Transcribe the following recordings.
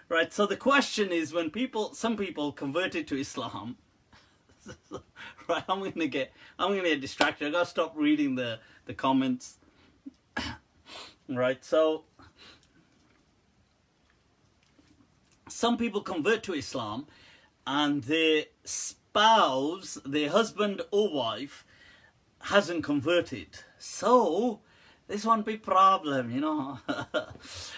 Right, so the question is, when some people converted to Islam, right, I'm gonna get distracted. I gotta stop reading the comments. Right, so some people convert to Islam and their spouse, their husband or wife, hasn't converted. So this one big problem, you know.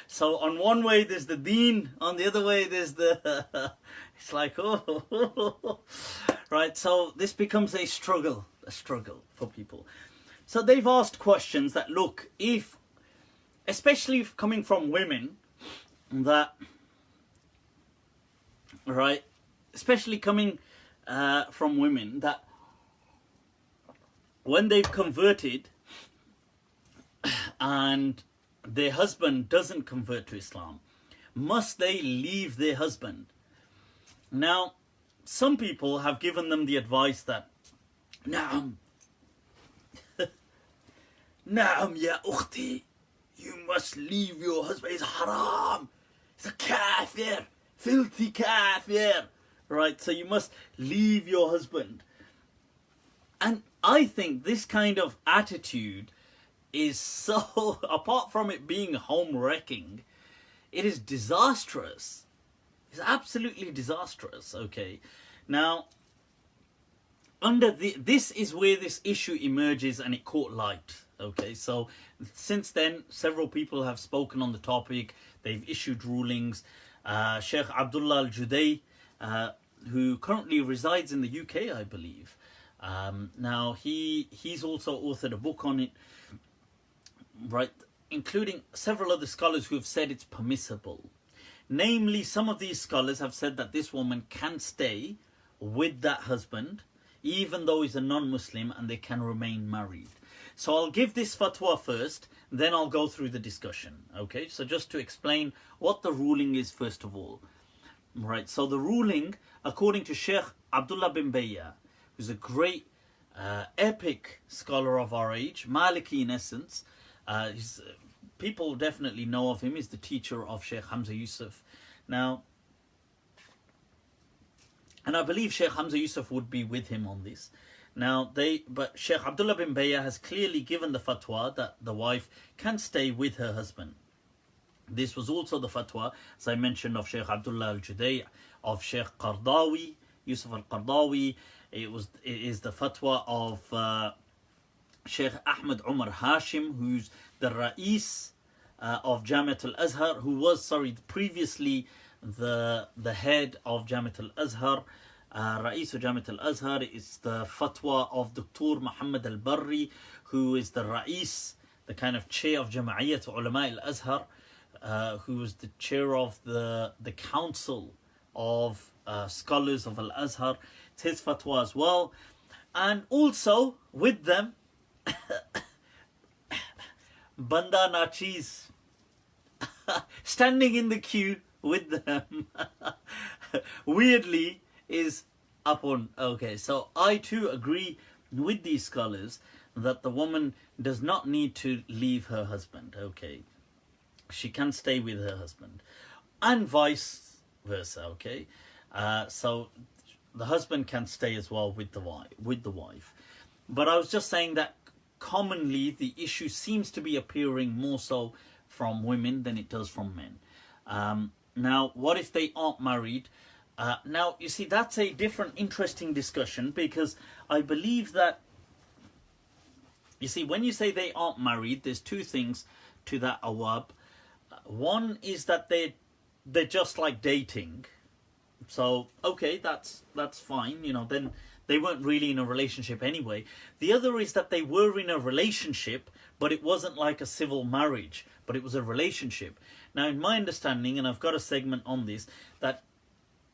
So on one way there's the deen, on the other way there's the it's like, oh. Right, so this becomes a struggle for people. So they've asked questions that, look, if, especially coming from women, that, right, especially coming from women, that when they've converted and their husband doesn't convert to Islam, must they leave their husband? Now, some people have given them the advice that, Naam, Naam ya ukhti, you must leave your husband. He's haram. He's a kafir, filthy kafir. Right, so you must leave your husband. And I think this kind of attitude is so, apart from it being home wrecking, it is disastrous. It's absolutely disastrous, okay? Now, this is where this issue emerges and it caught light, okay? So, since then, several people have spoken on the topic. They've issued rulings. Sheikh Abdullah Al-Juday, who currently resides in the UK, I believe. Now, he's also authored a book on it, right, including several other scholars who have said it's permissible. Namely, some of these scholars have said that this woman can stay with that husband, even though he's a non-Muslim, and they can remain married. So I'll give this fatwa first, then I'll go through the discussion, okay? So just to explain what the ruling is first of all. Right, so the ruling, according to Sheikh Abdullah bin Bayya, who's a great, epic scholar of our age, Maliki in essence, people definitely know of him. He's the teacher of Sheikh Hamza Yusuf. Now, and I believe Sheikh Hamza Yusuf would be with him on this. Now, but Sheikh Abdullah bin Bayya has clearly given the fatwa that the wife can stay with her husband. This was also the fatwa, as I mentioned, of Sheikh Abdullah Al-Juday, of Sheikh Qardawi, Yusuf Al-Qardawi. It is the fatwa of Sheikh Ahmed Umar Hashim, who's the Ra'is of Jamiat Al-Azhar, who was, previously the head of Jamiat Al-Azhar. Ra'is of Jamiat Al-Azhar is the fatwa of Dr. Muhammad Al-Barri, who is the Ra'is, the kind of chair of Jama'iyat Ulama Al-Azhar, who was the chair of the council of scholars of Al-Azhar. It's his fatwa as well. And also with them, Banda Nachiz, standing in the queue with them, weirdly, is upon. Okay, so I too agree with these scholars that the woman does not need to leave her husband, okay? She can stay with her husband, and vice versa, okay? So the husband can stay as well with the wife. But I was just saying that commonly the issue seems to be appearing more so from women than it does from men. Now, what if they aren't married? Now, you see, that's a different interesting discussion, because I believe that, you see, when you say they aren't married, there's two things to that awab. One is that they're just like dating. So, okay, that's fine, you know, then they weren't really in a relationship anyway. The other is that they were in a relationship, but it wasn't like a civil marriage, but it was a relationship. Now, in my understanding, and I've got a segment on this, that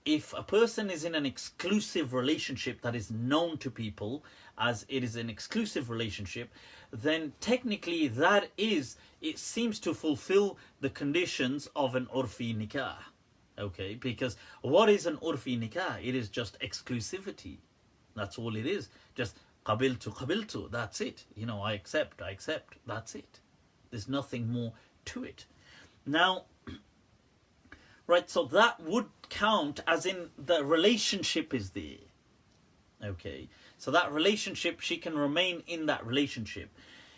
if a person is in an exclusive relationship that is known to people as it is an exclusive relationship, then technically it seems to fulfill the conditions of an urfi nikah. Okay, because what is an urfi nikah? It is just exclusivity. That's all it is. Just qabiltu, that's it. You know, I accept, that's it. There's nothing more to it. Now, right? So that would count as in the relationship is there. Okay, so that relationship, she can remain in that relationship.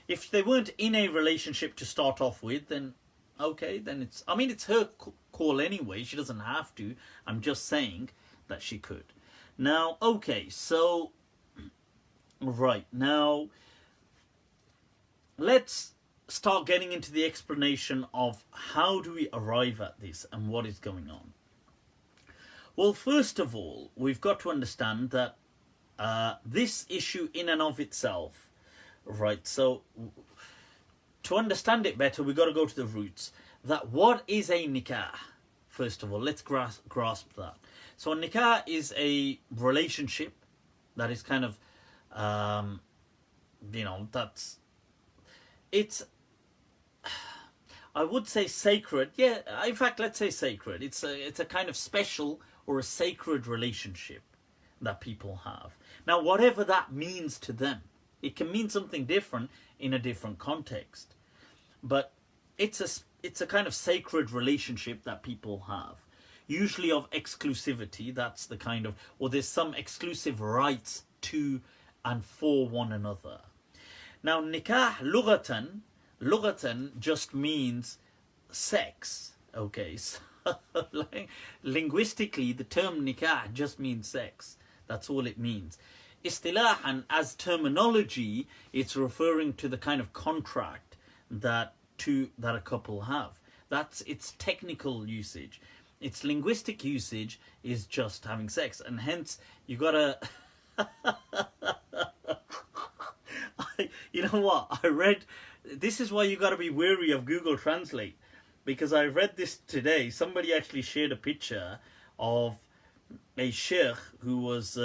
If they weren't in a relationship to start off with, then okay, then it's, I mean, it's her call anyway. She doesn't have to. I'm just saying that she could. Now, okay, so, right, now, let's start getting into the explanation of how do we arrive at this and what is going on. Well, first of all, we've got to understand that this issue in and of itself, right, so to understand it better, we've got to go to the roots. That what is a nikah? First of all, let's grasp that. So a nikah is a relationship that is kind of, that's, it's, I would say sacred. Yeah, in fact, let's say sacred. It's a kind of special or a sacred relationship that people have. Now, whatever that means to them, it can mean something different in a different context. But it's a kind of sacred relationship that people have. Usually of exclusivity, that's the kind of, or there's some exclusive rights to and for one another. Now, nikah lughatan just means sex. Okay, so linguistically, the term nikah just means sex. That's all it means. Istilahan, as terminology, it's referring to the kind of contract that a couple have. That's its technical usage. Its linguistic usage is just having sex, and hence you gotta. You know what? I read. This is why you gotta be wary of Google Translate, because I read this today. Somebody actually shared a picture of a sheikh who was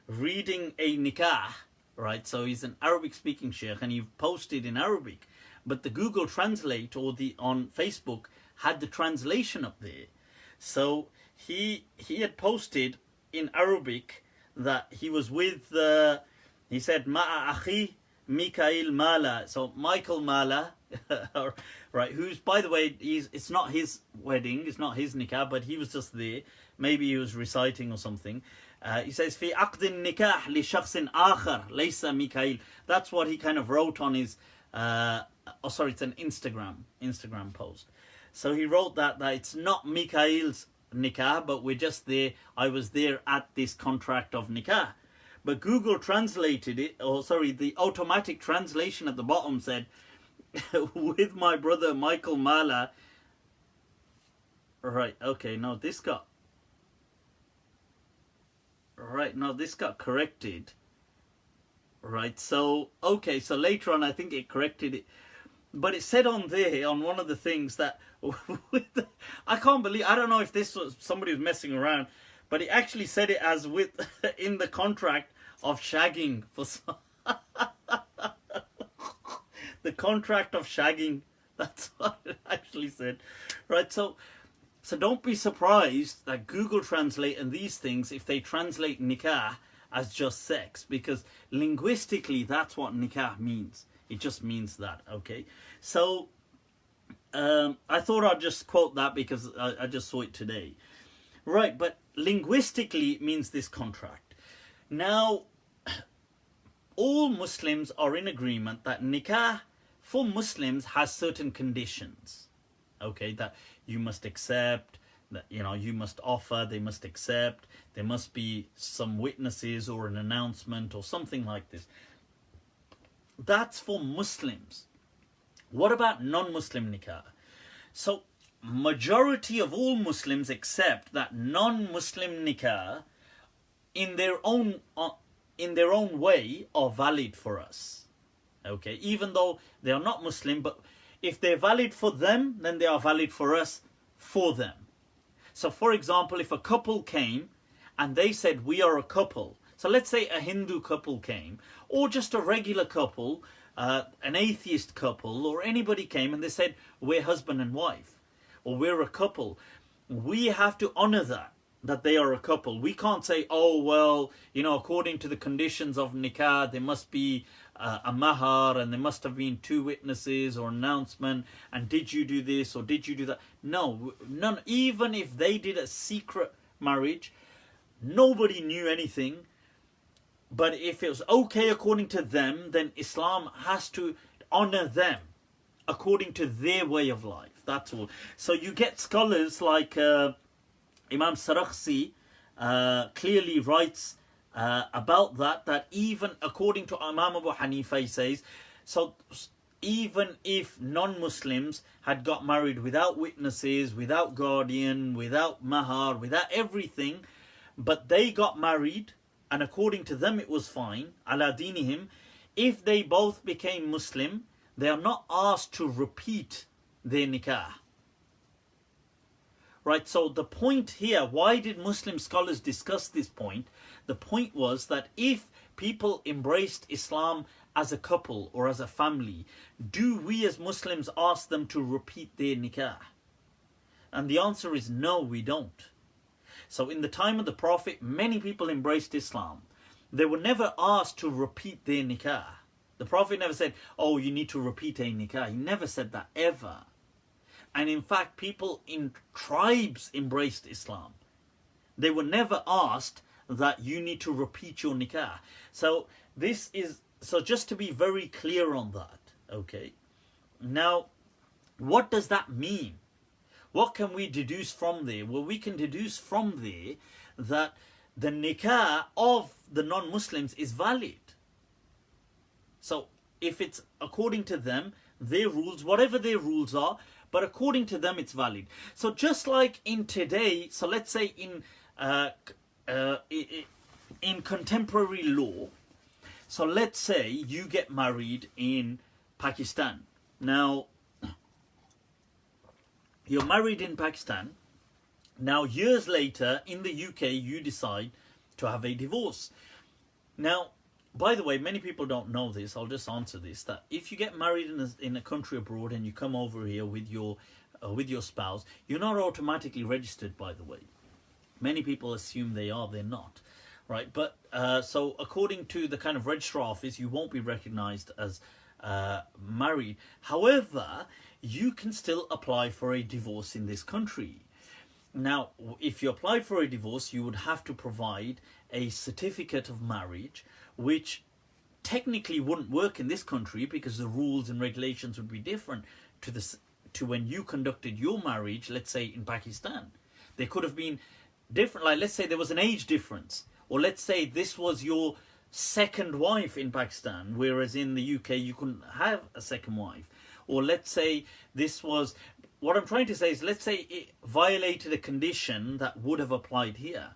reading a nikah, right? So he's an Arabic-speaking sheikh, and he posted in Arabic, but the Google Translate or on Facebook had the translation up there. So he had posted in Arabic that he was with he said Ma'a akhi Mikael Mala. So Michael Mala, right? Who's, by the way, it's not his wedding, it's not his nikah, but he was just there. Maybe he was reciting or something. He says, "Fi aqd nikah li shakhsin akhar laysa Mikael." That's what he kind of wrote on his. It's an Instagram post. So he wrote that it's not Mikael's nikah, but we're just there. I was there at this contract of nikah. But Google translated it, the automatic translation at the bottom said, with my brother Michael Mala. Right, okay, no, this got corrected. Right, so, okay, so later on I think it corrected it. But it said on there, on one of the things that, I can't believe, I don't know if this was, somebody was messing around, but it actually said it as with, in the contract of shagging for some, the contract of shagging, that's what it actually said. Right, so don't be surprised that Google Translate and these things, if they translate nikah as just sex, because linguistically that's what nikah means. It just means that, okay? So, I thought I'd just quote that because I just saw it today. Right, but linguistically it means this contract. Now, all Muslims are in agreement that nikah for Muslims has certain conditions. Okay, that you must accept, that you must offer, they must accept, there must be some witnesses or an announcement or something like this. That's for Muslims. What about non-Muslim nikah? So majority of all Muslims accept that non-Muslim nikah in their own way are valid for us. Okay, even though they are not Muslim, but if they're valid for them, then they are valid for us for them. So for example, if a couple came and they said we are a couple, so let's say a Hindu couple came, or just a regular couple, an atheist couple, or anybody came and they said we're husband and wife, or we're a couple, we have to honor that. that they are a couple. We can't say, oh, well, according to the conditions of nikah, there must be a mahar, and there must have been 2 witnesses or announcement, and did you do this or did you do that? No, none. Even if they did a secret marriage, nobody knew anything. But if it was okay according to them, then Islam has to honor them according to their way of life. That's all. So you get scholars like Imam Sarakhsi clearly writes about that even according to Imam Abu Hanifa, he says, so even if non-Muslims had got married without witnesses, without guardian, without mahar, without everything, but they got married, and according to them it was fine, ala dinihim, if they both became Muslim, they are not asked to repeat their nikah. Right, so the point here, why did Muslim scholars discuss this point? The point was that if people embraced Islam as a couple or as a family, do we as Muslims ask them to repeat their nikah? And the answer is no, we don't. So in the time of the Prophet, many people embraced Islam. They were never asked to repeat their nikah. The Prophet never said, oh, you need to repeat a nikah. He never said that, ever. And in fact, people in tribes embraced Islam. They were never asked that you need to repeat your nikah. So just to be very clear on that, okay? Now, what does that mean? What can we deduce from there? Well, we can deduce from there that the nikah of the non-Muslims is valid. So if it's according to them, their rules, whatever their rules are, but according to them it's valid. So just like in today, so let's say in contemporary law, so let's say you get married in Pakistan. Now, you're married in Pakistan. Now, years later, in the UK, you decide to have a divorce. Now, by the way, many people don't know this. I'll just answer this. That if you get married in a country abroad and you come over here with your spouse, you're not automatically registered, by the way. Many people assume they are. They're not. Right? But so according to the kind of registrar office, you won't be recognized as married. However, you can still apply for a divorce in this country. Now, if you applied for a divorce, you would have to provide a certificate of marriage, which technically wouldn't work in this country because the rules and regulations would be different to when you conducted your marriage, let's say in Pakistan. They could have been different, like let's say there was an age difference, or let's say this was your second wife in Pakistan, whereas in the UK you couldn't have a second wife. Or let's say this was, what I'm trying to say is, let's say it violated a condition that would have applied here.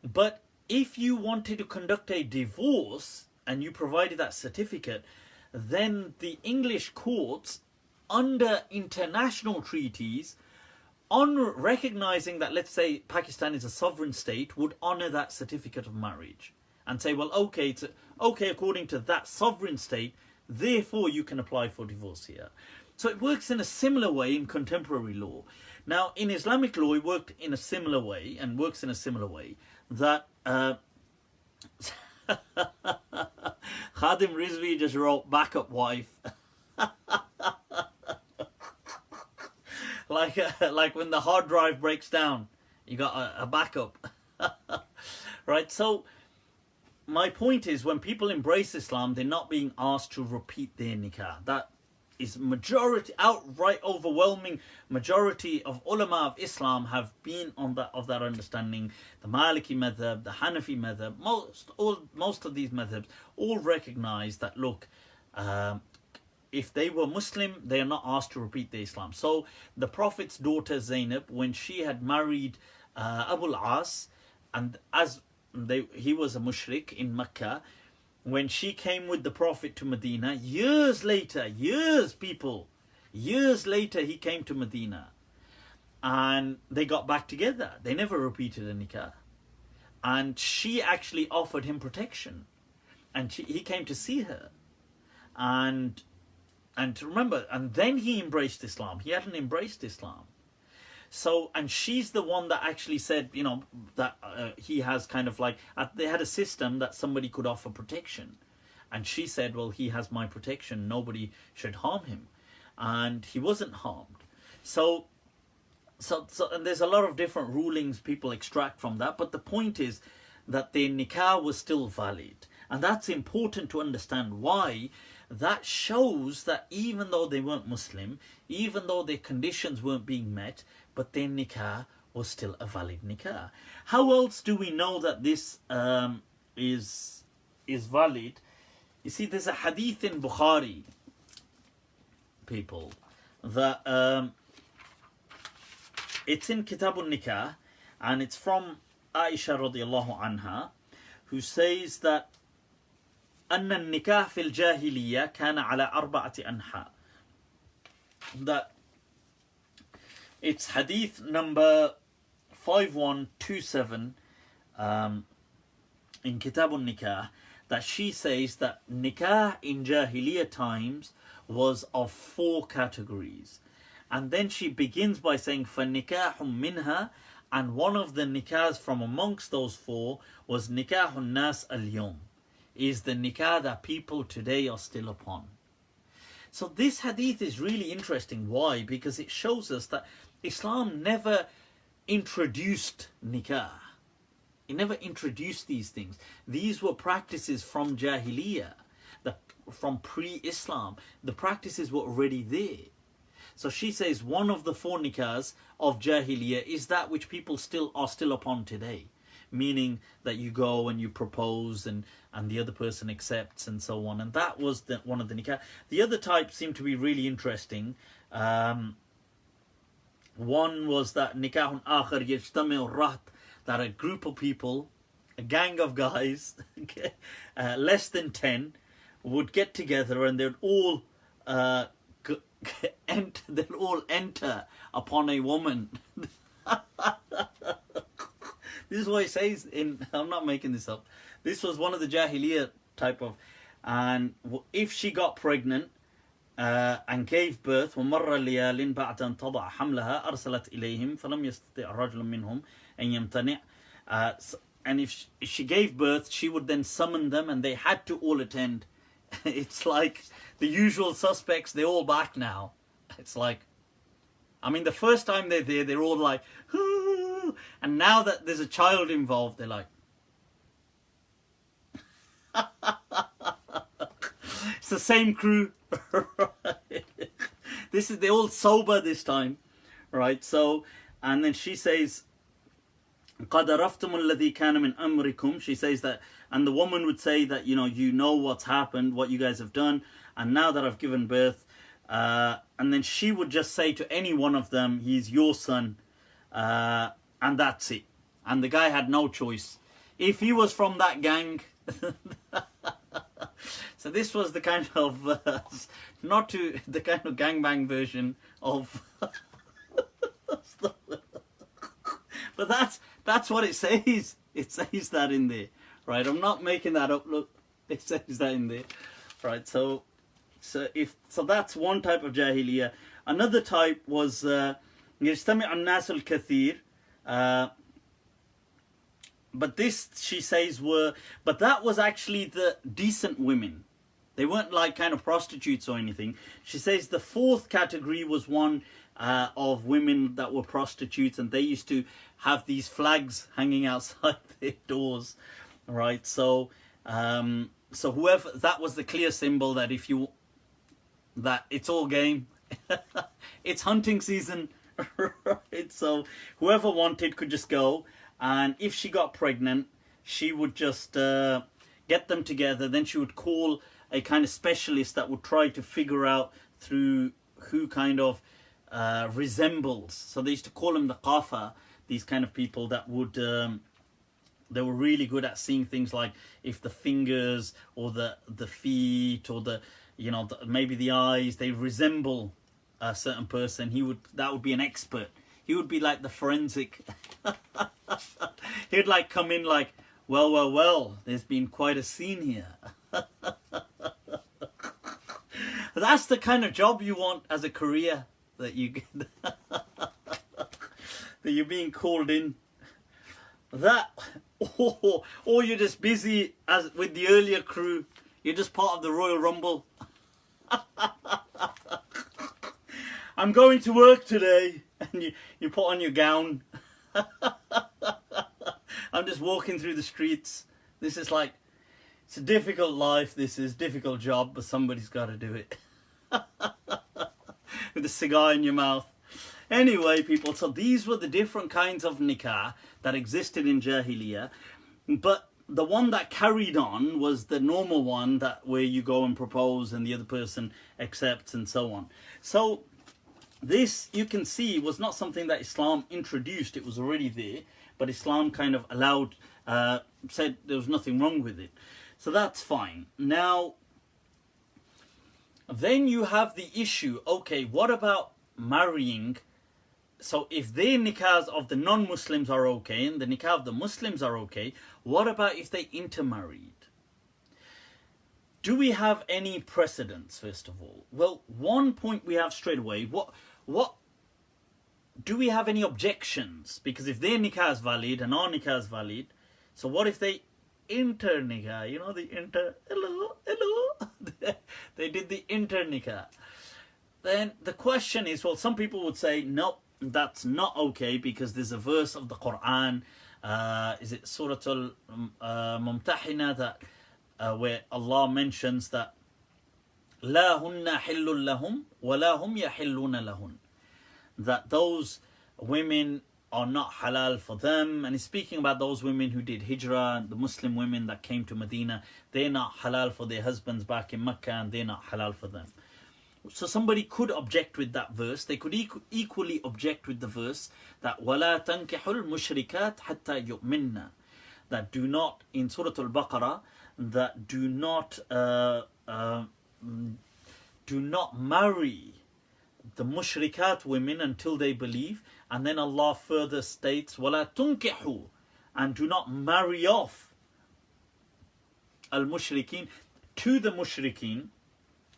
But if you wanted to conduct a divorce and you provided that certificate, then the English courts, under international treaties, on recognizing that, let's say, Pakistan is a sovereign state, would honor that certificate of marriage and say, well, okay, it's okay according to that sovereign state, therefore you can apply for divorce here. So it works in a similar way in contemporary law. Now, in Islamic law, it worked in a similar way and works in a similar way that Khadim Rizvi just wrote backup wife. like when the hard drive breaks down, you got a backup. Right? So my point is, when people embrace Islam, they're not being asked to repeat their nikah. That is majority, outright overwhelming majority of ulama of Islam have been of that understanding. The Maliki madhab, the Hanafi madhab, most of these madhabs all recognize that, look, if they were Muslim, they are not asked to repeat their Islam. So the Prophet's daughter Zainab, when she had married Abu al-As, and he was a mushrik in Mecca, when she came with the Prophet to Medina, years later, he came to Medina, and they got back together. They never repeated a nikah, and she actually offered him protection, and he came to see her, and to remember, and then he embraced Islam. He hadn't embraced Islam. So, and she's the one that actually said, you know, that he has kind of like, they had a system that somebody could offer protection. And she said, well, he has my protection. Nobody should harm him. And he wasn't harmed. So, and there's a lot of different rulings people extract from that. But the point is that their nikah was still valid. And that's important to understand why. That shows that even though they weren't Muslim, even though their conditions weren't being met, but their nikah was still a valid nikah. How else do we know that this is valid? You see, there's a hadith in Bukhari, people, that it's in Kitab al-Nikah, and it's from Aisha radiallahu anha, who says that أن النكاح في الجاهلية كان على أربعة أنحاء. That it's hadith number 5127 in Kitab al-Nikah, that she says that nikah in Jahiliyyah times was of 4 categories. And then she begins by saying, فَنِكَاحٌ مِنْهَا, and one of the nikahs from amongst those 4 was نِكَاحُ النَّاسِ الْيَوْمِ, is the nikah that people today are still upon. So this hadith is really interesting. Why? Because it shows us that Islam never introduced nikah. It never introduced these things. These were practices from Jahiliyyah, from pre-Islam. The practices were already there. So she says one of the 4 nikahs of Jahiliyyah is that which people are still upon today. Meaning that you go and you propose and the other person accepts and so on. And that was one of the nikah. The other types seem to be really interesting. One was that nikahun akhar yajtami'u raht, that a group of people, a gang of guys, less than 10, would get together and they'd all enter upon a woman. This is what it says in, I'm not making this up. This was one of the Jahiliyyah type of, and if she got pregnant and gave birth, وَمَرَّ لِيَالٍ بَعْدَ أَنْ تَضَعَ حَمْلَهَا أَرْسَلَتْ إِلَيْهِمْ فَلَمْ يَسْتَطِعْ رَجُلٌ مِّنْهُمْ أَنْ يَمْتَنِعْ. And if she gave birth, she would then summon them and they had to all attend. It's like the usual suspects, they're all back now. It's like, I mean, the first time they're there, they're all like, "Hoo!" And now that there's a child involved, they're like, it's the same crew. They're all sober this time, right? So, and then she says, قَدْ عَرَفْتُمُ الَّذِي كَانَ مِنْ أَمْرِكُمْ. She says that, and the woman would say that, you know what's happened, what you guys have done, and now that I've given birth, and then she would just say to any one of them, he's your son, and that's it. And the guy had no choice. If he was from that gang, so this was the kind of, the kind of gangbang version of, but that's what it says. It says that in there, right? I'm not making that up. Look, it says that in there, right? So that's one type of Jahiliyyah. Another type was يجتمع الناس الكثير. But this, she says, but that was actually the decent women. They weren't like kind of prostitutes or anything. She says the 4th category was one of women that were prostitutes, and they used to have these flags hanging outside their doors, right? So whoever, that was the clear symbol that that it's all game, it's hunting season, right? So whoever wanted could just go, and if she got pregnant, she would just get them together. Then she would call a kind of specialist that would try to figure out through who kind of resembles. So they used to call them the qafa, these kind of people that would they were really good at seeing things like if the fingers or the feet or maybe the eyes, they resemble a certain person. That would be an expert. He would be like the forensic. He'd like come in like, well, there's been quite a scene here. That's the kind of job you want as a career, that you get. that you're being called in. That, or you're just busy as with the earlier crew. You're just part of the Royal Rumble. I'm going to work today, and you put on your gown. I'm just walking through the streets. This is like, it's a difficult life. This is a difficult job, but somebody's got to do it. With a cigar in your mouth. Anyway, people, so these were the different kinds of nikah that existed in Jahiliyyah. But the one that carried on was the normal one, that where you go and propose and the other person accepts and so on. So this, you can see, was not something that Islam introduced. It was already there, but Islam kind of allowed, said there was nothing wrong with it. So that's fine. Now, then you have the issue, okay, what about marrying? So if their nikahs of the non-Muslims are okay and the nikah of the Muslims are okay, what about if they intermarried? Do we have any precedents, first of all? Well, one point we have straight away, what do we have any objections? Because if their nikah is valid and our nikah is valid, so what if they inter nikah? You know, the inter, hello. They did the inter nikah. Then the question is, well, some people would say, no, that's not okay, because there's a verse of the Quran, is it Surah Al-Mumtahina, that where Allah mentions that لا هن حل لهم ولا هم يحلون لهن, that those women are not halal for them, and he's speaking about those women who did hijrah, the Muslim women that came to Medina. They're not halal for their husbands back in Mecca, and they're not halal for them. So somebody could object with that verse. They could equally object with the verse that وَلَا تَنْكِحُ الْمُشْرِكَاتِ حَتَّى يُؤْمِنَّ, that do not, in Surah Al-Baqarah, that do not marry the mushrikat women until they believe. And then Allah further states وَلَا تُنْكِحُ, and do not marry off al-mushrikeen, to the mushrikeen,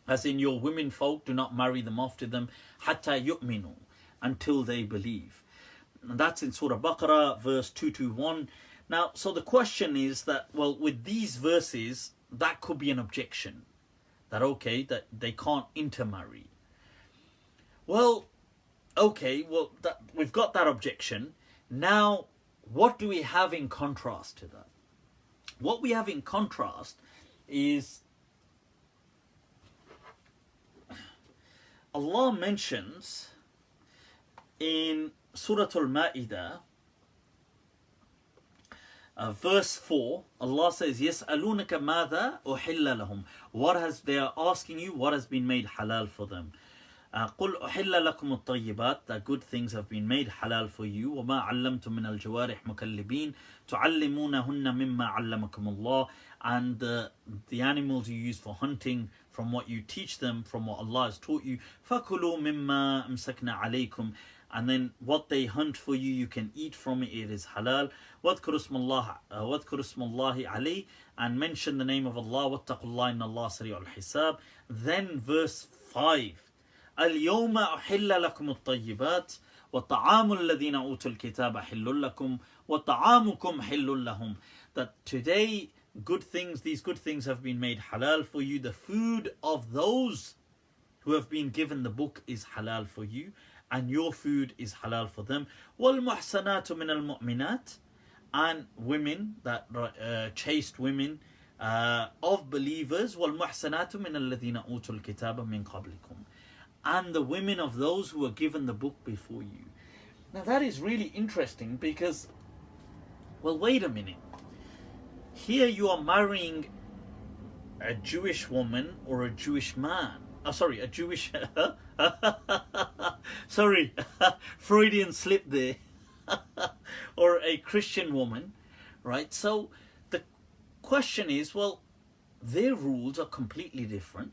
as in your women folk, do not marry them off to them, حَتَّى يُؤْمِنُوا, until they believe. And that's in Surah Baqarah, verse 221. Now, so the question is that, well, with these verses, that could be an objection. That, okay, that they can't intermarry. Well, okay, well, we've got that objection. Now, what do we have in contrast to that? What we have in contrast is Allah mentions in Surah Al-Ma'idah, verse 4, Allah says, يَسْأَلُونَكَ مَاذَا أُحِلَّ لَهُمْ, they are asking you what has been made halal for them. قُلْ أُحِلَّ لَكُمُ الطَّيِّبَاتِ, that good things have been made halal for you. وَمَا عَلَّمْتُم مِّنَ الْجَوَارِحِ مُكَلِّبِينَ تُعَلِّمُونَهُنَّ مِمَّا عَلَّمَكُمُ اللَّهُ, and the animals you use for hunting, from what you teach them, from what Allah has taught you. فَكُلُوا مِمَّا أَمْسَكْنَا عَلَيْكُمْ, and then what they hunt for you, you can eat from it, it is halal. وَاذْكُرُوا اسْمَ اللَّهِ عَلَيْهِ, and mention the name of Allah. وَاتَّقُوا اللَّهَ إِنَّ اللَّهَ سَرِيعُ الْحِسَابِ. Then verse 5, اليوم أحل لكم الطيبات وطعام الذين أوتوا الكتاب حل لكم وطعامكم حل لهم, that today these good things have been made halal for you. The food of those who have been given the book is halal for you, and your food is halal for them. وَالْمُحْسَنَاتُ مِنَ الْمُؤْمِنَاتِ, and women, that chaste women of believers. وَالْمُحْسَنَاتُ مِنَ الَّذِينَ أُوتُوا الْكِتَابَ مِنْ قَبْلِكُمْ, and the women of those who were given the book before you. Now that is really interesting, because, well, wait a minute. Here you are marrying a Jewish woman or a Jewish man. A Jewish... sorry, Freudian slip there. Or a Christian woman, right? So the question is, well, their rules are completely different.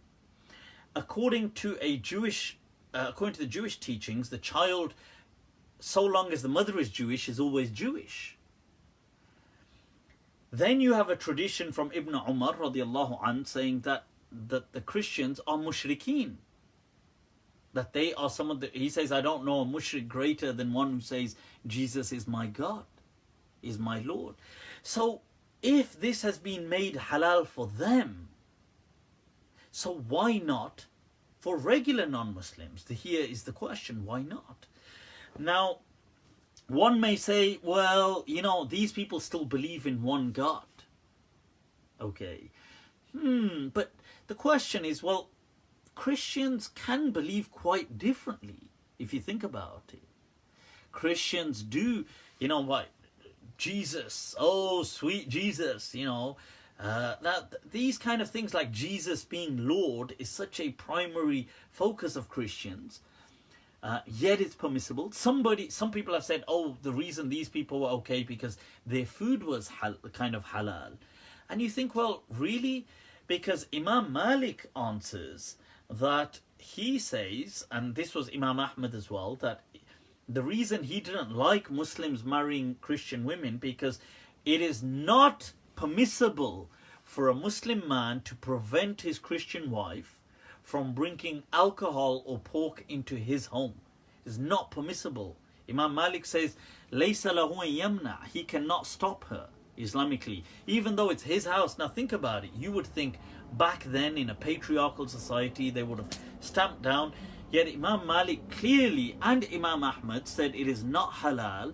According to the Jewish teachings, the child, so long as the mother is Jewish, is always Jewish. Then you have a tradition from Ibn Umar radiallahu anh saying that the Christians are mushrikeen. that they are some of the, he says, I don't know a mushrik greater than one who says Jesus is my God, is my Lord. So if this has been made halal for them, so why not for regular non-Muslims? Here is the question, why not? Now, one may say, well, you know, these people still believe in one God. Okay. But the question is, well, Christians can believe quite differently, if you think about it. Christians do, you know what, Jesus, oh sweet Jesus, you know, these kind of things like Jesus being Lord is such a primary focus of Christians. Yet it's permissible. Some people have said, oh, the reason these people were okay because their food was kind of halal. And you think, well, really? Because Imam Malik answers that he says, and this was Imam Ahmad as well, that the reason he didn't like Muslims marrying Christian women because it is not permissible for a Muslim man to prevent his Christian wife from bringing alcohol or pork into his home. It's not permissible. Imam Malik says, "Laysa lahu yamna." He cannot stop her Islamically, even though it's his house. Now think about it. You would think back then in a patriarchal society they would have stamped down. Yet Imam Malik clearly and Imam Ahmad said it is not halal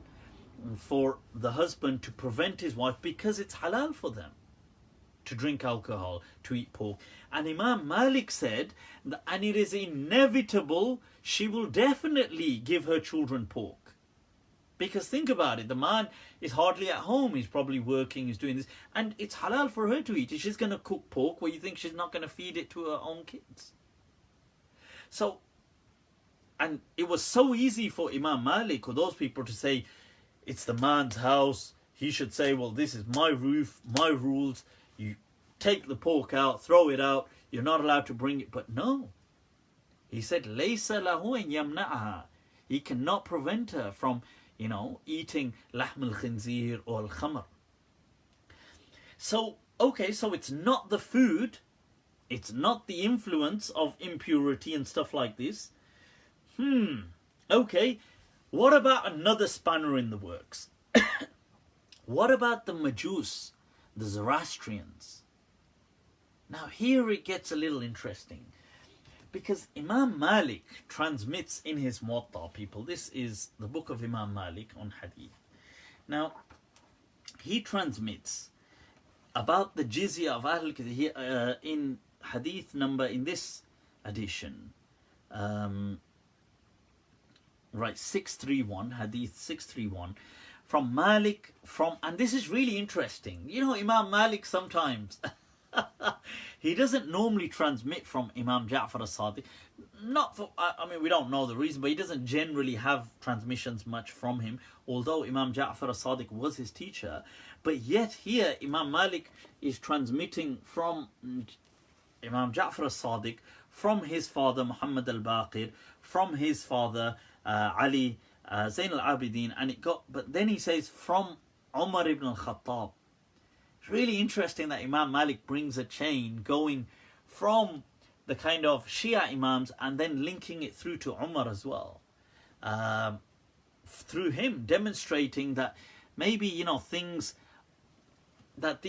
for the husband to prevent his wife because it's halal for them to drink alcohol, to eat pork. And Imam Malik said, and it is inevitable, she will definitely give her children pork. Because think about it, the man is hardly at home, he's probably working, he's doing this, and it's halal for her to eat. If she's going to cook pork, well, you think she's not going to feed it to her own kids? So, and it was so easy for Imam Malik or those people to say, it's the man's house, he should say, well, this is my roof, my rules, you take the pork out, throw it out, you're not allowed to bring it. But no, he said, Laysa lahu an yamna'aha. He cannot prevent her from, you know, eating lahm al-khinzir or al-khamr. So, okay, so it's not the food, it's not the influence of impurity and stuff like this. Okay, what about another spanner in the works? What about the Majus, the Zoroastrians? Now here it gets a little interesting, because Imam Malik transmits in his Muwatta, people. This is the book of Imam Malik on Hadith. Now, he transmits about the jizya of Ahl in Hadith number, in this edition, right, 631, Hadith 631, from Malik, and this is really interesting. You know, Imam Malik sometimes, he doesn't normally transmit from Imam Ja'far as-Sadiq. Not for, I mean, we don't know the reason, but he doesn't generally have transmissions much from him, although Imam Ja'far as-Sadiq was his teacher. But yet here, Imam Malik is transmitting from Imam Ja'far as-Sadiq, from his father Muhammad al-Baqir, from his father Ali Zain al-Abidin, and it got, but then he says from Umar ibn al-Khattab. It's really interesting that Imam Malik brings a chain going from the kind of Shia Imams and then linking it through to Umar as well. Through him, demonstrating that maybe, you know, things have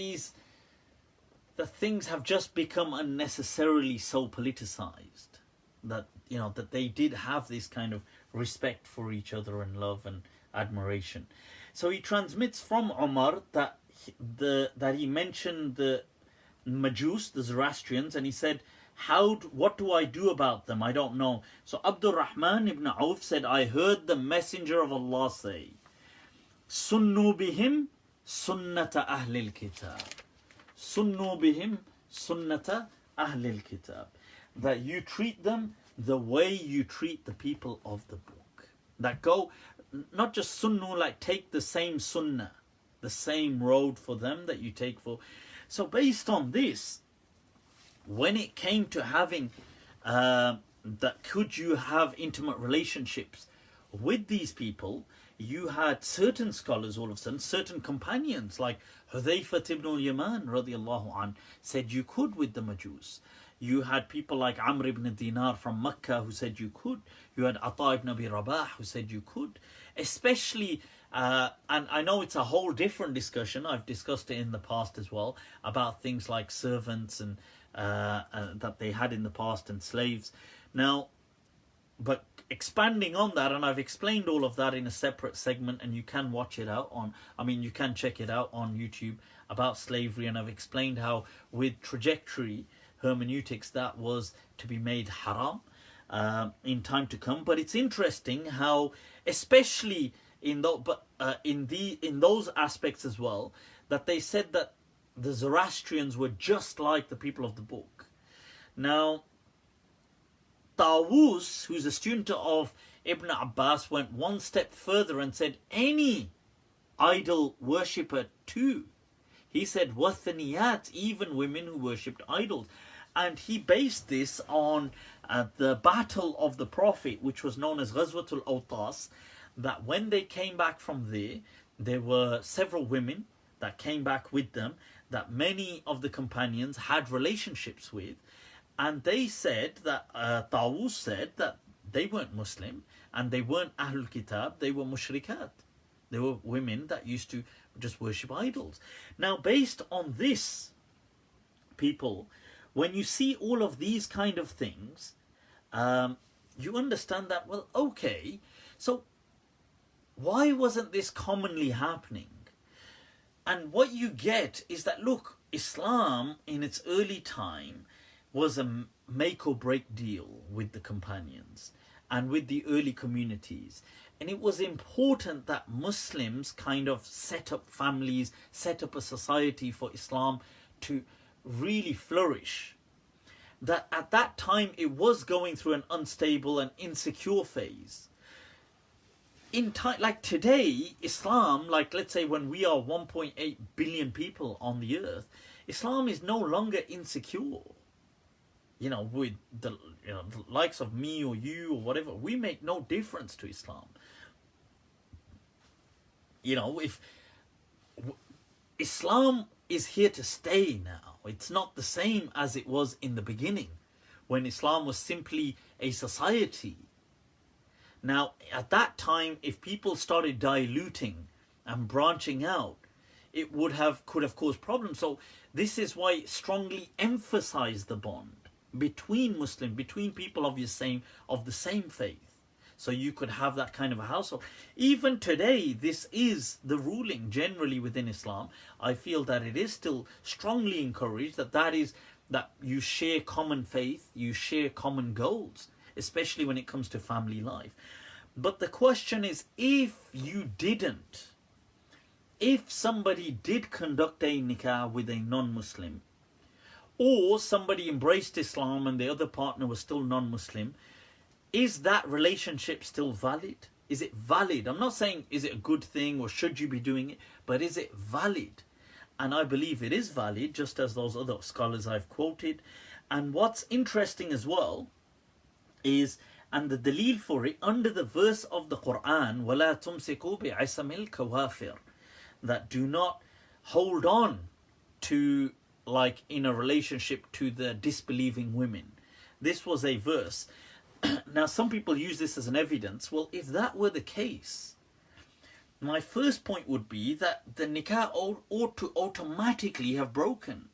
just become unnecessarily so politicized. That, you know, that they did have this kind of respect for each other and love and admiration. So he transmits from Umar that he mentioned the Majus, the Zoroastrians, and he said, what do I do about them? I don't know. So Abdul Rahman ibn Auf said, I heard the Messenger of Allah say, Sunnu bihim sunnata ahlil kitab. Sunnu bihim sunnata ahlil kitab. That you treat them the way you treat the people of the book. That go, not just sunnu, like take the same sunnah, the same road for them that you take for. So based on this, when it came to having, that could you have intimate relationships with these people, you had certain scholars all of a sudden, certain companions like Hudhayfah ibn al-Yaman radiallahu an, said you could with the Majus. You had people like Amr ibn Dinar from Mecca who said you could. You had Ata ibn Abi Rabah who said you could. Especially, and I know it's a whole different discussion, I've discussed it in the past as well, about things like servants and that they had in the past and slaves. Now, but expanding on that, and I've explained all of that in a separate segment, and you can watch it out on, you can check it out on YouTube about slavery, and I've explained how with trajectory hermeneutics that was to be made haram in time to come. But it's interesting how, especially in those aspects as well, that they said that the Zoroastrians were just like the people of the book. Now, Tawus, who's a student of Ibn Abbas, went one step further and said any idol worshipper too. He said wathaniyat, even women who worshipped idols. And he based this on the battle of the Prophet, which was known as Ghazwatul Awtas, that when they came back from there were several women that came back with them, that many of the companions had relationships with. And they said that, Tawus said that they weren't Muslim and they weren't Ahlul Kitab, they were Mushrikat. They were women that used to just worship idols. Now, based on this, people, when you see all of these kind of things, you understand that, well, okay, so why wasn't this commonly happening? And what you get is that, look, Islam in its early time was a make or break deal with the companions and with the early communities. And it was important that Muslims kind of set up families, set up a society for Islam to really flourish. That at that time it was going through an unstable and insecure phase. In time, like today, Islam, like let's say when we are 1.8 billion people on the earth, Islam is no longer insecure. You know, with the likes of me or you or whatever, we make no difference to Islam. You know, if Islam is here to stay now, it's not the same as it was in the beginning, when Islam was simply a society. Now, at that time, if people started diluting and branching out, it could have caused problems. So this is why it strongly emphasized the bond between people of the same faith, so you could have that kind of a household. Even today, this is the ruling generally within Islam. I feel that it is still strongly encouraged that you share common faith, you share common goals, especially when it comes to family life. But the question is, if somebody did conduct a nikah with a non-Muslim, or somebody embraced Islam and the other partner was still non-Muslim, is that relationship still valid? Is it valid? I'm not saying is it a good thing or should you be doing it, but is it valid? And I believe it is valid, just as those other scholars I've quoted. And what's interesting as well is, and the dalil for it, under the verse of the Quran, وَلَا تُمْسِكُوا بِعِصَمِ الْكَوَافِرِ, that do not hold on to, like in a relationship, to the disbelieving women. This was a verse. Now, some people use this as an evidence. Well, if that were the case, my first point would be that the nikah ought to automatically have broken.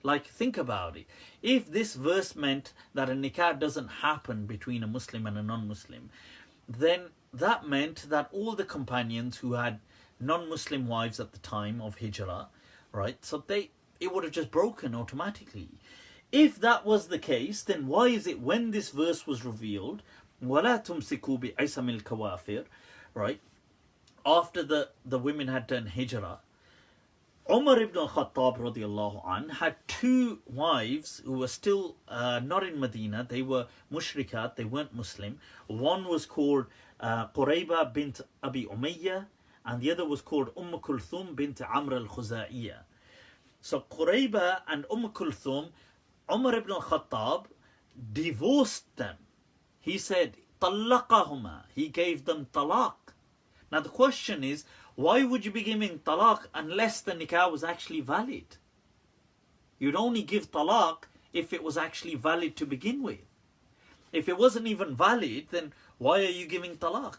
Like, think about it. If this verse meant that a nikah doesn't happen between a Muslim and a non-Muslim, then that meant that all the companions who had non-Muslim wives at the time of Hijrah, right, so it would have just broken automatically. If that was the case, then why is it when this verse was revealed, وَلَا تُمْسِكُوا بِعِصَمِ الْكَوَافِرِ, right, after the women had done Hijrah, Umar ibn al-Khattab radiallahu anh had two wives who were still not in Medina. They were mushrikat, they weren't Muslim. One was called Qurayba bint Abi Umayyah, and the other was called Kulthum bint Amr al-Khuza'iyah. So Qurayba and Kulthum, Umar ibn al-Khattab divorced them. He said, طَلَّقَهُمَا, he gave them talaq. Now the question is, why would you be giving talaq unless the nikah was actually valid? You'd only give talaq if it was actually valid to begin with? If it wasn't even valid, then why are you giving talaq?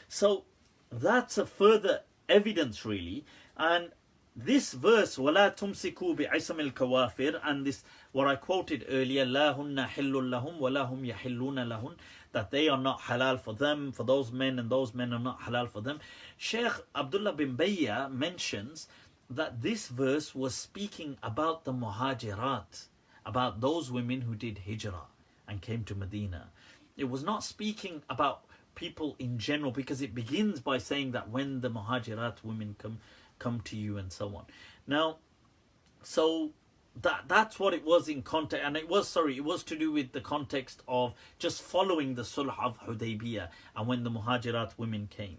So that's a further evidence really. And this verse, وَلَا تُمْسِكُوا بِعِصَمِ الْكَوَافِرِ, and this, what I quoted earlier, لَا هُنَّ حِلٌّ لَهُمْ وَلَا هُمْ يَحِلُّونَ لَهُنْ, that they are not halal for them, for those men, and those men are not halal for them. Sheikh Abdullah bin Bayya mentions that this verse was speaking about the muhajirat, about those women who did hijrah and came to Medina. It was not speaking about people in general, because it begins by saying that when the muhajirat women come to you and so on. Now, so that's what it was in context, and it was to do with the context of just following the Sulh of Hudaybiyah, and when the muhajirat women came,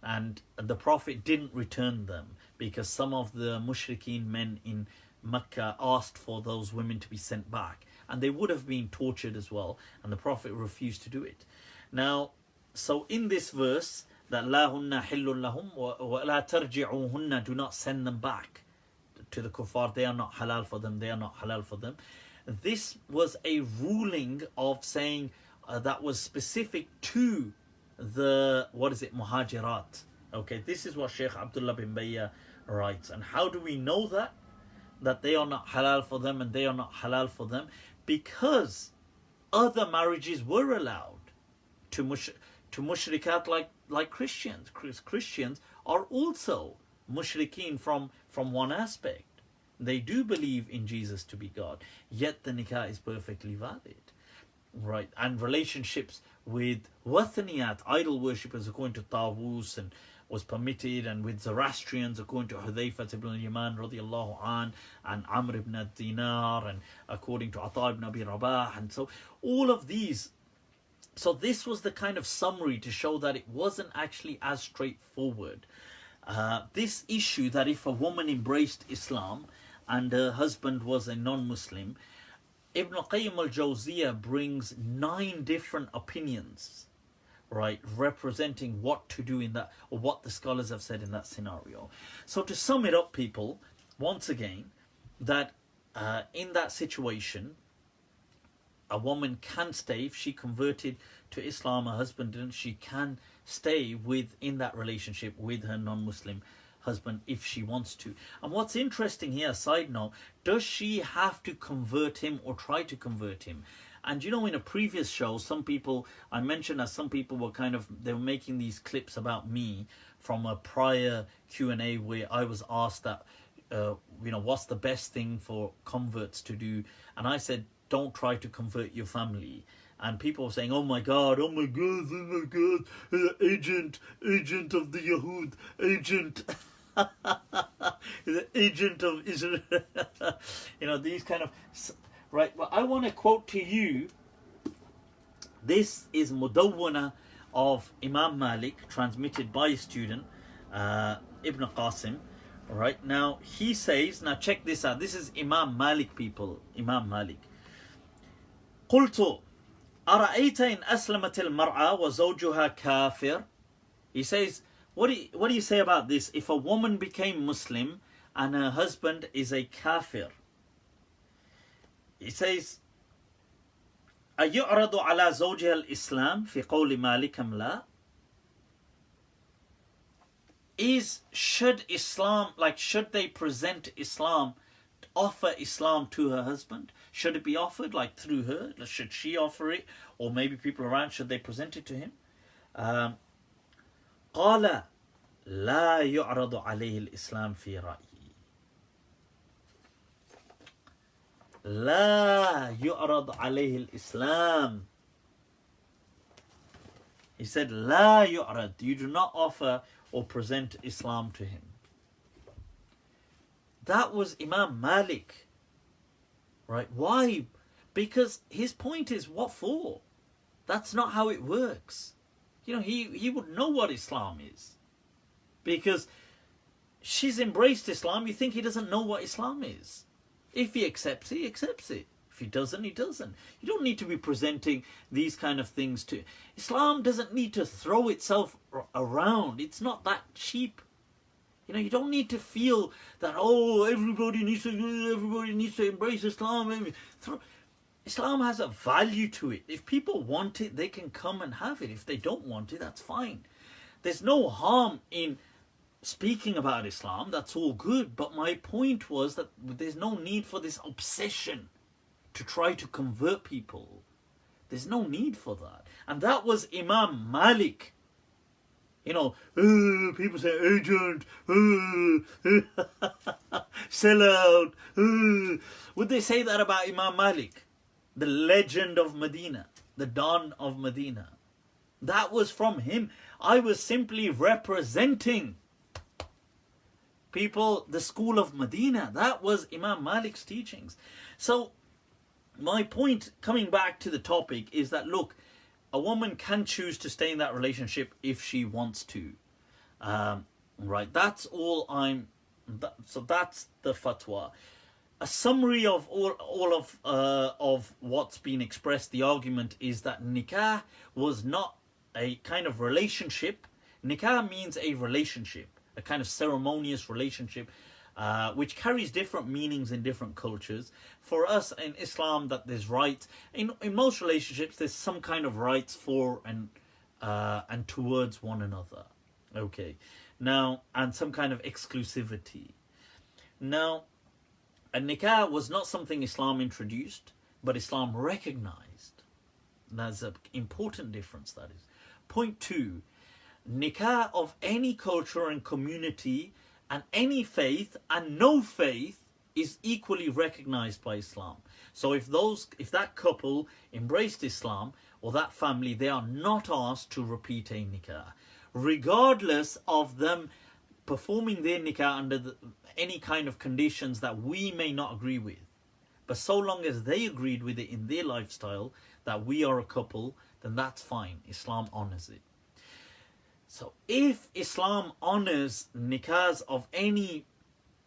and the Prophet didn't return them because some of the mushrikeen men in Mecca asked for those women to be sent back, and they would have been tortured as well, and the Prophet refused to do it. Now, so in this verse, that لا هن حل لهم ولا ترجعوهن, do not send them back to the kuffar, they are not halal for them, they are not halal for them. This was a ruling of saying that was specific to the, muhajirat. Okay, this is what Sheikh Abdullah bin Bayya writes. And how do we know that they are not halal for them and they are not halal for them? Because other marriages were allowed to mushrikat, like Christians. Christians are also mushrikeen from one aspect. They do believe in Jesus to be God, yet the nikah is perfectly valid, right? And relationships with wathaniyat, idol worshippers, according to Tawus, and was permitted, and with Zoroastrians, according to Hudhayfah ibn al-Yaman radiallahu an, and Amr ibn al-Dinar, and according to Ata ibn Abi Rabah, and so all of these. So this was the kind of summary to show that it wasn't actually as straightforward. This issue that if a woman embraced Islam and her husband was a non-Muslim, Ibn Qayyim al-Jawziyah brings 9 different opinions, right, representing what to do in that, or what the scholars have said in that scenario. So to sum it up, people, once again, that in that situation, a woman can stay, if she converted to Islam, her husband didn't, she can stay in that relationship with her non-Muslim husband if she wants to. And what's interesting here, side note, does she have to convert him or try to convert him? And you know, in a previous show, I mentioned that some people were they were making these clips about me from a prior Q&A where I was asked that, what's the best thing for converts to do? And I said, don't try to convert your family. And people were saying, oh my God, agent of the Yahud, agent of Israel. These kind of, right? Well, I want to quote to you, this is Mudawwana of Imam Malik, transmitted by a student, Ibn Qasim. Right, now he says, now check this out, this is Imam Malik, people, Imam Malik. قلت أرأيت إن أسلمت المرأة وزوجها كافر. He says, what do you say about this? If a woman became Muslim and her husband is a kafir, he says, أيعرض على زوجها الإسلام في قول مالك أم لا? Should they present Islam, offer Islam to her husband? Should it be offered, like through her? Should she offer it? Or maybe people around, should they present it to him? قال لا يعرض عليه الإسلام في رأيي. لا يعرض عليه الإسلام. He said, لا يعرض. You do not offer or present Islam to him. That was Imam Malik. Right? Why? Because his point is, what for? That's not how it works. He would know what Islam is. Because she's embraced Islam, you think he doesn't know what Islam is. If he accepts it, he accepts it. If he doesn't, he doesn't. You don't need to be presenting these kind of things to... Islam doesn't need to throw itself around. It's not that cheap. You know, you don't need to feel that, oh, everybody needs to embrace Islam. Islam has a value to it. If people want it, they can come and have it. If they don't want it, that's fine. There's no harm in speaking about Islam. That's all good. But my point was that there's no need for this obsession to try to convert people. There's no need for that. And that was Imam Malik. You know, people say agent, sell out. Would they say that about Imam Malik? The legend of Medina, the Don of Medina. That was from him. I was simply representing people, the school of Medina. That was Imam Malik's teachings. So my point, coming back to the topic, is that look, a woman can choose to stay in that relationship if she wants to. Right, that's all so that's the fatwa. A summary of all of what's been expressed, the argument is that nikah was not a kind of relationship. Nikah means a relationship, a kind of ceremonious relationship, which carries different meanings in different cultures. For us in Islam, that there's rights. In most relationships, there's some kind of rights for and towards one another. Okay. Now, and some kind of exclusivity. Now, a nikah was not something Islam introduced, but Islam recognized. That's an important difference, that is. Point 2, nikah of any culture and community and any faith and no faith is equally recognized by Islam. So if that couple embraced Islam, or that family, they are not asked to repeat a nikah, regardless of them performing their nikah under any kind of conditions that we may not agree with. But so long as they agreed with it in their lifestyle, that we are a couple, then that's fine. Islam honors it. So if Islam honors nikahs of any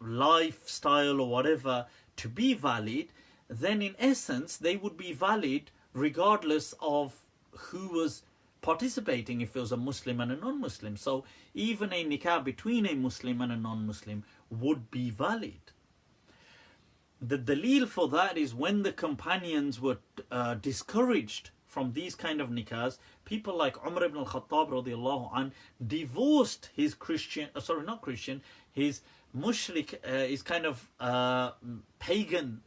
lifestyle or whatever to be valid, then in essence they would be valid regardless of who was participating, if it was a Muslim and a non-Muslim. So even a nikah between a Muslim and a non-Muslim would be valid. The dalil for that is when the companions were discouraged from these kind of nikahs, people like Umar ibn al-Khattab radiallahu anh divorced his his mushrik, his kind of pagan,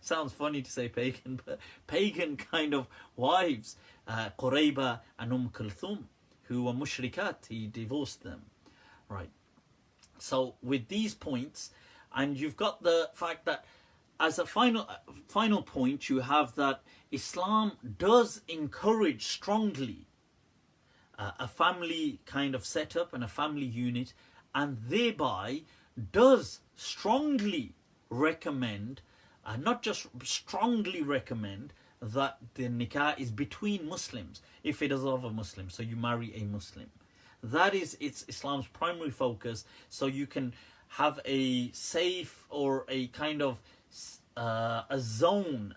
sounds funny to say pagan, but pagan kind of wives, Qurayba and Kulthum, who were mushrikat. He divorced them, right? So with these points, and you've got the fact that as a final point, you have that Islam does encourage strongly a family kind of setup and a family unit, and thereby does strongly recommend, not just strongly recommend, that the nikah is between Muslims if it is of a Muslim. So you marry a Muslim. That is Islam's primary focus. So you can have a safe or a kind of a zone,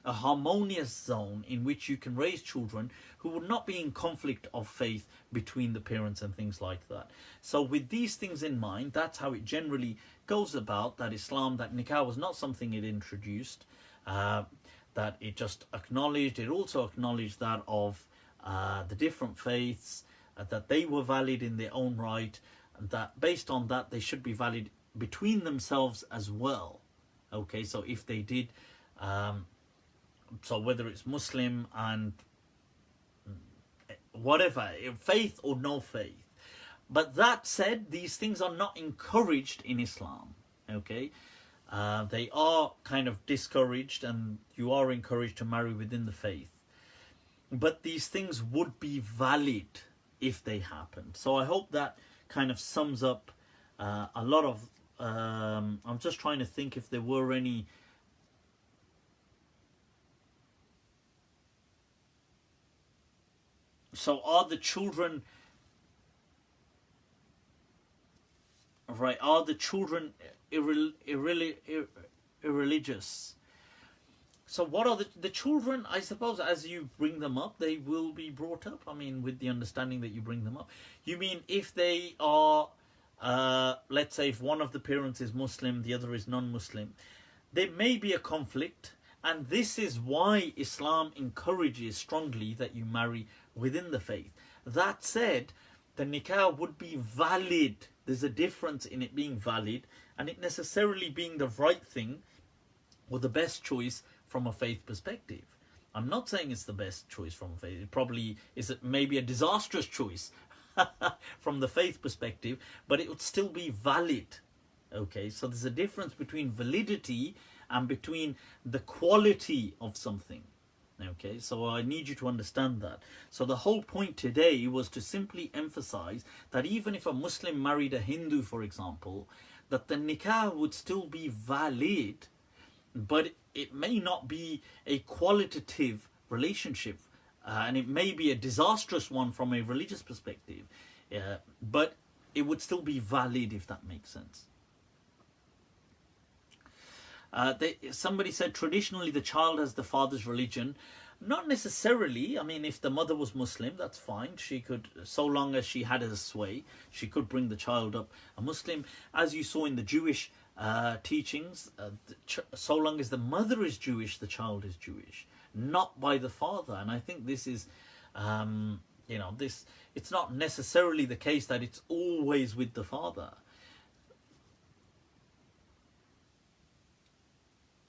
a harmonious zone in which you can raise children who would not be in conflict of faith between the parents and things like that. So with these things in mind, that's how it generally goes about, that Islam, that nikah was not something it introduced, that it just acknowledged. It also acknowledged that of the different faiths, that they were valid in their own right, and that based on that they should be valid between themselves as well. Okay, so if they did, so whether it's Muslim and whatever, faith or no faith. But that said, these things are not encouraged in Islam. Okay, they are kind of discouraged, and you are encouraged to marry within the faith. But these things would be valid if they happened. So I hope that kind of sums up a lot of I'm just trying to think if there were any so are the children irreligious? So what are the children? I suppose as you bring them up, they will be brought up. I mean, with the understanding that you bring them up. You mean if they are let's say if one of the parents is Muslim, the other is non-Muslim, there may be a conflict, and this is why Islam encourages strongly that you marry within the faith. That said, the nikah would be valid. There's a difference in it being valid and it necessarily being the right thing or the best choice from a faith perspective. I'm not saying it's the best choice from a faith. It probably is maybe a disastrous choice from the faith perspective, but it would still be valid. Okay, so there's a difference between validity and between the quality of something. Okay, so I need you to understand that. So the whole point today was to simply emphasize that even if a Muslim married a Hindu, for example, that the nikah would still be valid, but it may not be a qualitative relationship, and it may be a disastrous one from a religious perspective, but it would still be valid, if that makes sense. Somebody said traditionally the child has the father's religion. Not necessarily. I mean, if the mother was Muslim, that's fine. She could, so long as she had a sway, she could bring the child up a Muslim. As you saw in the Jewish teachings, so long as the mother is Jewish, the child is Jewish, not by the father. And I think this is, it's not necessarily the case that it's always with the father.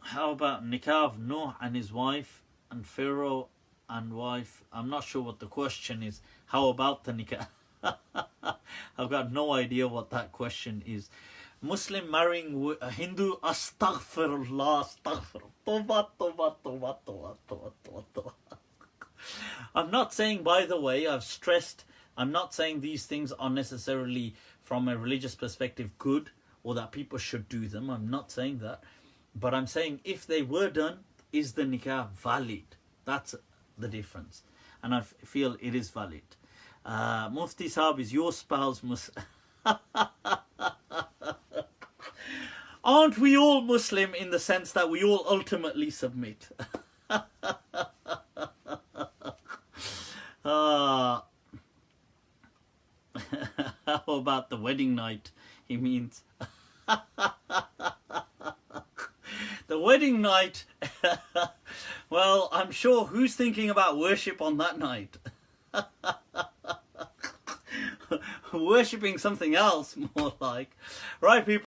How about nikah of Nuh and his wife and Pharaoh and wife? I'm not sure what the question is. How about the nikah? I've got no idea what that question is. Muslim marrying a Hindu? Astaghfirullah, astaghfirullah. Toba. I'm not saying, by the way, I've stressed, I'm not saying these things are necessarily from a religious perspective good or that people should do them. I'm not saying that. But I'm saying if they were done, is the nikah valid? That's the difference. And I feel it is valid. Mufti Sahib, is your spouse Muslim? Aren't we all Muslim in the sense that we all ultimately submit? How about the wedding night? He means... The wedding night, well, I'm sure who's thinking about worship on that night? Worshipping something else, more like. Right, people?